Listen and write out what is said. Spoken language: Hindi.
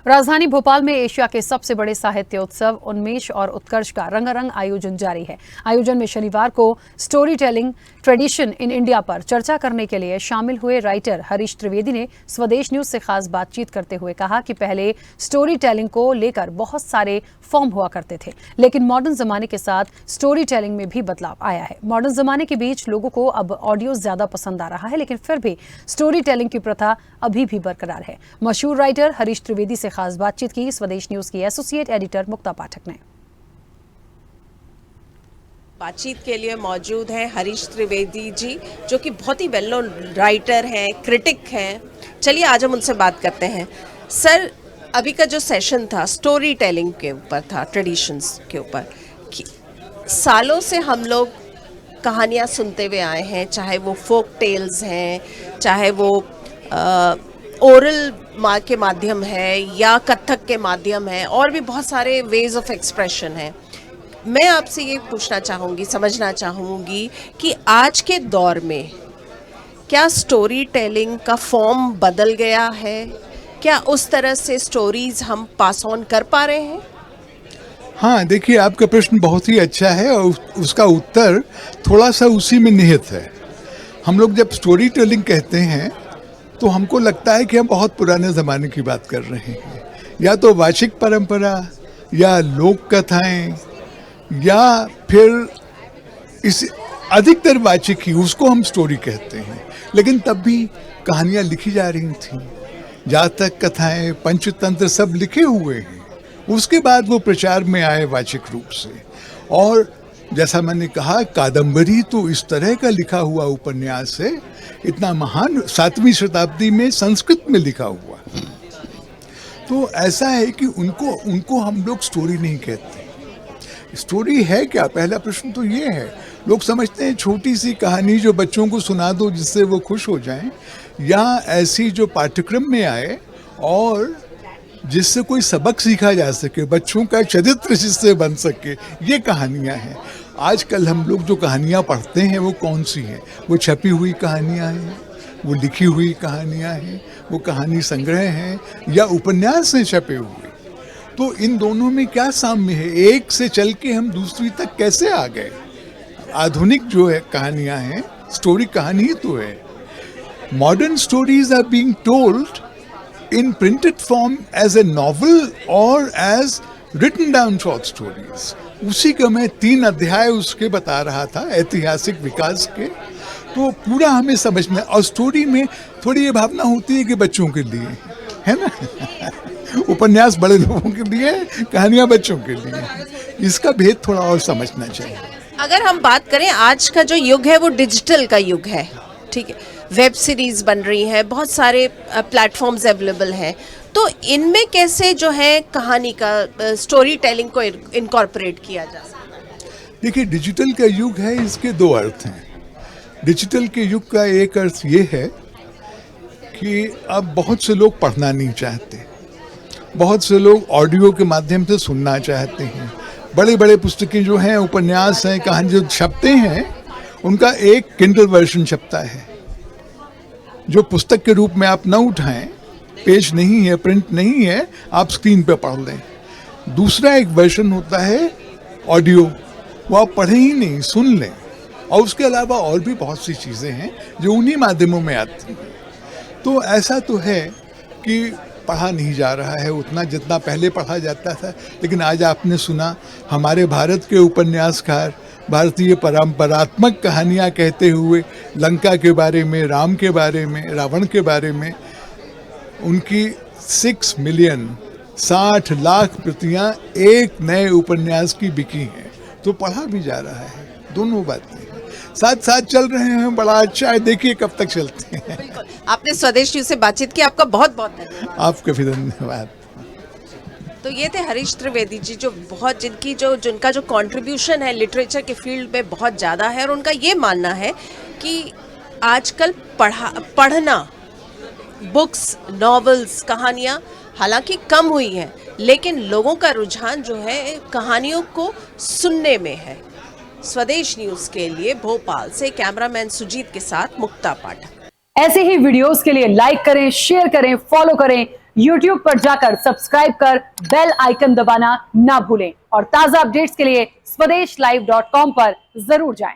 राजधानी भोपाल में एशिया के सबसे बड़े साहित्योत्सव उन्मेष और उत्कर्ष का रंगारंग आयोजन जारी है। आयोजन में शनिवार को story telling tradition in India पर चर्चा करने के लिए शामिल हुए राइटर हरीश त्रिवेदी ने स्वदेश न्यूज से खास बातचीत करते हुए कहा कि पहले स्टोरी टेलिंग को लेकर बहुत सारे फॉर्म हुआ करते थे, लेकिन मॉडर्न जमाने के साथ स्टोरी टेलिंग में भी बदलाव आया है। मॉडर्न जमाने के बीच लोगों को अब ऑडियो ज्यादा पसंद आ रहा है, लेकिन फिर भी स्टोरी टेलिंग की प्रथा अभी भी बरकरार है। मशहूर राइटर हरीश त्रिवेदी से खास बातचीत की स्वदेश न्यूज की एसोसिएट एडिटर मुक्ता पाठक ने। बातचीत के लिए मौजूद हैं हरीश त्रिवेदी जी, जो कि बहुत ही वेल नोन राइटर हैं, क्रिटिक हैं। चलिए आज हम उनसे बात करते हैं। सर, अभी का जो सेशन था स्टोरी टेलिंग के ऊपर था, ट्रेडिशंस के ऊपर। सालों से हम लोग कहानियाँ सुनते हुए आए हैं, चाहे वो फोक टेल्स हैं, चाहे वो ओरल के माध्यम है या कथक के माध्यम है, और भी बहुत सारे वेज ऑफ एक्सप्रेशन हैं। मैं आपसे ये पूछना चाहूँगी, समझना चाहूँगी कि आज के दौर में क्या स्टोरी टेलिंग का फॉर्म बदल गया है? क्या उस तरह से स्टोरीज हम पास ऑन कर पा रहे हैं? हाँ, देखिए, आपका प्रश्न बहुत ही अच्छा है और उसका उत्तर थोड़ा सा उसी में निहित है। हम लोग जब स्टोरी टेलिंग कहते हैं तो हमको लगता है कि हम बहुत पुराने ज़माने की बात कर रहे हैं, या तो वाचिक परंपरा या लोक कथाएं, या फिर इस अधिकतर वाचिक ही, उसको हम स्टोरी कहते हैं। लेकिन तब भी कहानियाँ लिखी जा रही थीं, जातक कथाएं, पंचतंत्र सब लिखे हुए हैं। उसके बाद वो प्रचार में आए वाचिक रूप से। और जैसा मैंने कहा, कादम्बरी तो इस तरह का लिखा हुआ उपन्यास है, इतना महान, 7वीं शताब्दी में संस्कृत में लिखा हुआ। तो ऐसा है कि उनको हम लोग स्टोरी नहीं कहते। स्टोरी है क्या? पहला प्रश्न तो ये है। लोग समझते हैं छोटी सी कहानी जो बच्चों को सुना दो जिससे वो खुश हो जाएं, या ऐसी जो पाठ्यक्रम में आए और जिससे कोई सबक सीखा जा सके, बच्चों का चरित्र जिससे बन सके, ये कहानियाँ हैं। आजकल हम लोग जो कहानियाँ पढ़ते हैं वो कौन सी हैं? वो छपी हुई कहानियाँ हैं, वो लिखी हुई कहानियाँ हैं, वो कहानी संग्रह हैं, या उपन्यास हैं छपे हुए। तो इन दोनों में क्या साम्य है? एक से चल के हम दूसरी तक कैसे आ गए? आधुनिक जो है कहानियाँ हैं, स्टोरी कहानी ही तो है। Modern stories are being told in printed form as a novel or as written down short stories. उसी का मैं 3 अध्याय उसके बता रहा था, ऐतिहासिक विकास के। तो पूरा हमें समझना, और स्टोरी में थोड़ी ये भावना होती है कि बच्चों के लिए है ना। उपन्यास बड़े लोगों के लिए, कहानियां बच्चों के लिए। इसका भेद थोड़ा और समझना चाहिए। अगर हम बात करें, आज का जो युग है वो डिजिटल का युग है, ठीक है। वेब सीरीज बन रही हैं, बहुत सारे प्लेटफॉर्म्स अवेलेबल हैं। तो इनमें कैसे जो है कहानी का, स्टोरी टेलिंग को इनकॉर्पोरेट किया जा सकता है? देखिए, डिजिटल का युग है, इसके 2 अर्थ हैं। डिजिटल के युग का एक अर्थ ये है कि अब बहुत से लोग पढ़ना नहीं चाहते, बहुत से लोग ऑडियो के माध्यम से सुनना चाहते हैं। बड़े बड़े पुस्तकें जो हैं, उपन्यास हैं, कहानी जो छपते हैं, उनका एक किंडल वर्जन छपता है जो पुस्तक के रूप में आप न उठाएं, पेज नहीं है, प्रिंट नहीं है, आप स्क्रीन पे पढ़ लें। दूसरा एक वर्जन होता है ऑडियो, वो आप पढ़ें ही नहीं, सुन लें। और उसके अलावा और भी बहुत सी चीज़ें हैं जो उन्हीं माध्यमों में आती हैं। तो ऐसा तो है कि पढ़ा नहीं जा रहा है उतना जितना पहले पढ़ा जाता था। लेकिन आज आपने सुना, हमारे भारत के उपन्यासकार भारतीय परंपरात्मक कहानियाँ कहते हुए लंका के बारे में, राम के बारे में, रावण के बारे में, उनकी 6 मिलियन 60 लाख प्रतियाँ एक नए उपन्यास की बिकी हैं। तो पढ़ा भी जा रहा है, दोनों बातें साथ साथ चल रहे हैं। बड़ा अच्छा है, देखिए कब तक चलते हैं। बिल्कुल, आपने स्वदेश न्यूज से बातचीत की, आपका बहुत बहुत धन्यवाद। आपका भी धन्यवाद। तो ये थे हरीश त्रिवेदी जी, जो बहुत जिनका जो कंट्रीब्यूशन है लिटरेचर के फील्ड में बहुत ज़्यादा है। और उनका ये मानना है कि आजकल पढ़ना, बुक्स, नॉवेल्स, कहानियाँ हालांकि कम हुई हैं, लेकिन लोगों का रुझान जो है कहानियों को सुनने में है। स्वदेश न्यूज़ के लिए भोपाल से कैमरामैन सुजीत के साथ मुक्ता पाठक। ऐसे ही वीडियोस के लिए लाइक करें, शेयर करें, फॉलो करें YouTube पर जाकर सब्सक्राइब कर बेल आइकन दबाना ना भूलें और ताजा अपडेट्स के लिए swedeshlive.com पर जरूर जाएं।